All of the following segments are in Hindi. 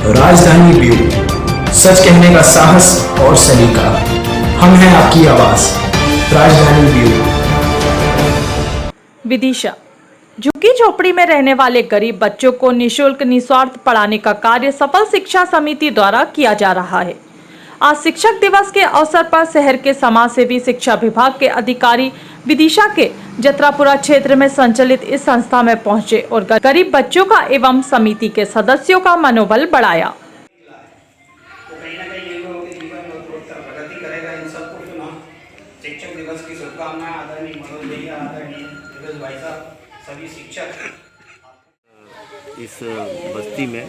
राजधानी ब्यूरो, सच कहने का साहस और सलीका। हम हैं आपकी आवाज, राजधानी ब्यूरो। विदिशा झुग्गी झोपड़ी में रहने वाले गरीब बच्चों को निःशुल्क निस्वार्थ पढ़ाने का कार्य सफल शिक्षा समिति द्वारा किया जा रहा है। आज शिक्षक दिवस के अवसर पर शहर के समाज सेवी शिक्षा विभाग के अधिकारी विदिशा के जत्रापुरा क्षेत्र में संचालित इस संस्था में पहुंचे और गरीब बच्चों का एवं समिति के सदस्यों का मनोबल बढ़ाया। तो कहीं ना कहीं ये लोगों के जीवन में उत्तरोत्तर प्रगति करेगा। इन सबको सुना शिक्षक दिवस की शुभकामनाएं। आदरणीय मनोज भैया, आदरणीय नीरज भाई साहब, सभी शिक्षक। इस बस्ती में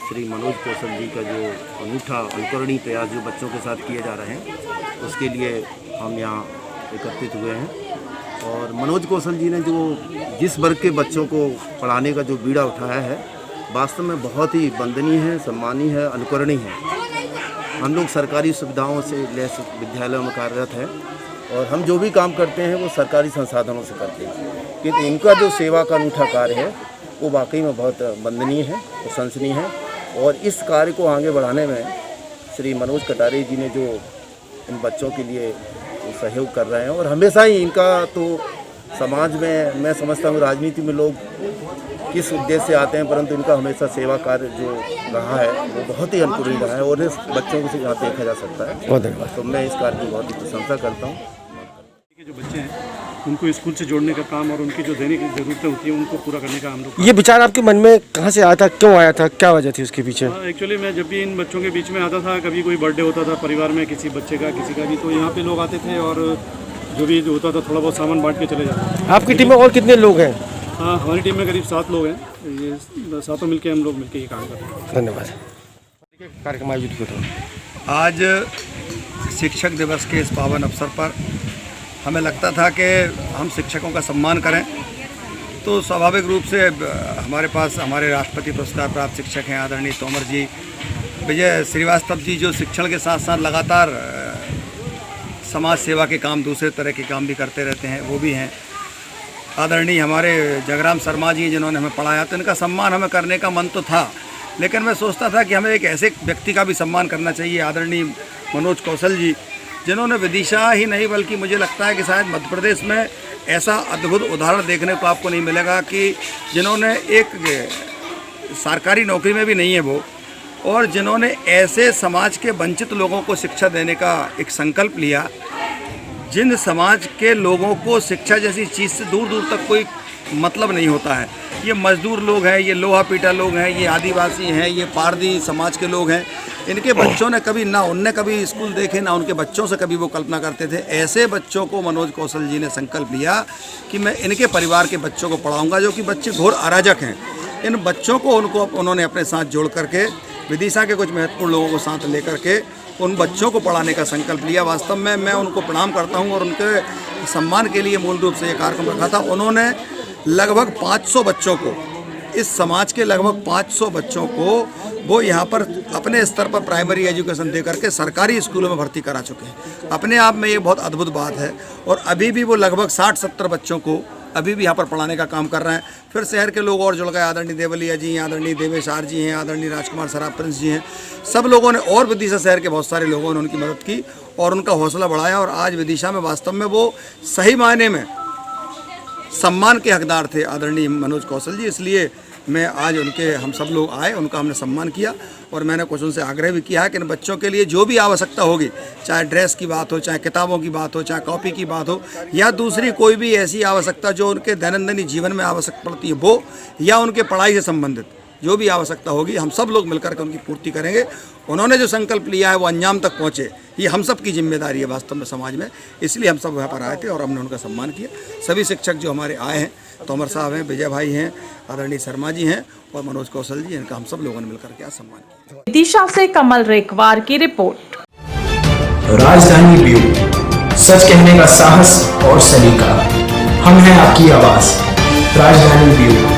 श्री मनोज कौशल जी का जो अनूठा अनुकरणीय प्रयास जो बच्चों के साथ किए जा रहे हैं, उसके लिए हम यहाँ एकत्रित हुए हैं। और मनोज कौशल जी ने जो जिस वर्ग के बच्चों को पढ़ाने का जो बीड़ा उठाया है, वास्तव में बहुत ही वंदनीय है, सम्मानीय है, अनुकरणीय है। हम लोग सरकारी सुविधाओं से लैस विद्यालयों में कार्यरत हैं और हम जो भी काम करते हैं वो सरकारी संसाधनों से करते हैं, किंतु इनका जो सेवा का अनूठा कार्य है वो वाकई में बहुत वंदनीय है, प्रशंसनीय है। और इस कार्य को आगे बढ़ाने में श्री मनोज कटारे जी ने जो इन बच्चों के लिए सहयोग कर रहे हैं, और हमेशा ही इनका तो समाज में, मैं समझता हूँ राजनीति में लोग किस उद्देश्य से आते हैं, परंतु इनका हमेशा सेवा कार्य जो रहा है वो बहुत ही अनुकूल रहा है और इस बच्चों को यहाँ देखा जा सकता है। बहुत धन्यवाद। तो मैं इस कार्य की बहुत ही प्रशंसा करता हूँ। जो बच्चे हैं उनको स्कूल से जोड़ने का काम और उनकी जो दैनिक ज़रूरतें होती हैं उनको पूरा करने का हम लोग। ये विचार आपके मन में कहाँ से आया था, क्यों आया था, क्या वजह थी उसके पीछे? एक्चुअली मैं जब भी इन बच्चों के बीच में आता था, कभी कोई बर्थडे होता था परिवार में किसी बच्चे का, किसी का भी, तो यहाँ पे लोग आते थे और जो भी होता था थोड़ा बहुत सामान बांट के चले जाते थे। आपकी टीम में और कितने लोग हैं? हाँ, हमारी टीम में करीब 7 लोग हैं। ये सातों मिलके हम लोग मिलके ये काम करते हैं। धन्यवाद। कार्यक्रम आयोजित किया। आज शिक्षक दिवस के इस पावन अवसर पर हमें लगता था कि हम शिक्षकों का सम्मान करें, तो स्वाभाविक रूप से हमारे पास हमारे राष्ट्रपति पुरस्कार प्राप्त शिक्षक हैं आदरणीय तोमर जी, विजय श्रीवास्तव जी, जो शिक्षण के साथ साथ लगातार समाज सेवा के काम, दूसरे तरह के काम भी करते रहते हैं, वो भी हैं। आदरणीय हमारे जगराम शर्मा जी, जिन्होंने हमें पढ़ाया, तो इनका सम्मान हमें करने का मन तो था, लेकिन मैं सोचता था कि हमें एक ऐसे व्यक्ति का भी सम्मान करना चाहिए, आदरणीय मनोज कौशल जी, जिन्होंने विदिशा ही नहीं बल्कि मुझे लगता है कि शायद मध्य प्रदेश में ऐसा अद्भुत उदाहरण देखने को आपको नहीं मिलेगा कि जिन्होंने एक सरकारी नौकरी में भी नहीं है वो, और जिन्होंने ऐसे समाज के वंचित लोगों को शिक्षा देने का एक संकल्प लिया, जिन समाज के लोगों को शिक्षा जैसी चीज़ से दूर दूर तक कोई मतलब नहीं होता है। ये मजदूर लोग हैं, ये लोहा पीटा लोग हैं, ये आदिवासी हैं, ये पारदी समाज के लोग हैं। इनके बच्चों ने कभी ना, उनने कभी स्कूल देखे ना उनके बच्चों से कभी वो कल्पना करते थे। ऐसे बच्चों को मनोज कौशल जी ने संकल्प लिया कि मैं इनके परिवार के बच्चों को पढ़ाऊँगा, जो कि बच्चे घोर अराजक हैं। इन बच्चों को उन्होंने अपने साथ जोड़ करके विदिशा के कुछ महत्वपूर्ण लोगों को साथ लेकर के उन बच्चों को पढ़ाने का संकल्प लिया। वास्तव में मैं उनको प्रणाम करता हूं और उनके सम्मान के लिए मूल रूप से ये कार्यक्रम रखा था। उन्होंने लगभग 500 बच्चों को, इस समाज के लगभग 500 बच्चों को वो यहाँ पर अपने स्तर पर प्राइमरी एजुकेशन दे करके सरकारी स्कूलों में भर्ती करा चुके हैं। अपने आप में ये बहुत अद्भुत बात है। और अभी भी वो लगभग 60-70 बच्चों को अभी भी यहाँ पर पढ़ाने का काम कर रहे हैं। फिर शहर के लोग और जुड़ गए, आदरणीय देवलिया जी हैं, आदरणीय देवेश आर जी हैं, आदरणीय राजकुमार सराफ प्रिंस जी हैं। सब लोगों ने और विदिशा शहर के बहुत सारे लोगों ने उनकी मदद की और उनका हौसला बढ़ाया। और आज विदिशा में वास्तव में वो सही मायने में सम्मान के हकदार थे आदरणीय मनोज कौशल जी। इसलिए मैं आज उनके, हम सब लोग आए, उनका हमने सम्मान किया और मैंने कुछ उनसे आग्रह भी किया है कि इन बच्चों के लिए जो भी आवश्यकता होगी, चाहे ड्रेस की बात हो, चाहे किताबों की बात हो, चाहे कॉपी की बात हो, या दूसरी कोई भी ऐसी आवश्यकता जो उनके दैनंदिन जीवन में आवश्यक पड़ती है वो, या उनके पढ़ाई से संबंधित जो भी आवश्यकता होगी, हम सब लोग मिलकर के उनकी पूर्ति करेंगे। उन्होंने जो संकल्प लिया है वो अंजाम तक पहुँचे, ये हम सब की जिम्मेदारी है वास्तव में समाज में। इसलिए हम सब यहाँ पर आए थे और हमने उनका सम्मान किया। सभी शिक्षक जो हमारे आए हैं, तोमर साहब हैं, विजय भाई हैं, आदरणीय शर्मा जी हैं और मनोज कौशल जी, इनका हम सब लोगों ने मिलकर के सम्मान किया। विदिशा से कमल रेखवार की रिपोर्ट। राजधानी ब्यूरो, सच कहने का साहस और सलीका। हम हैं आपकी आवाज, राजधानी ब्यूरो।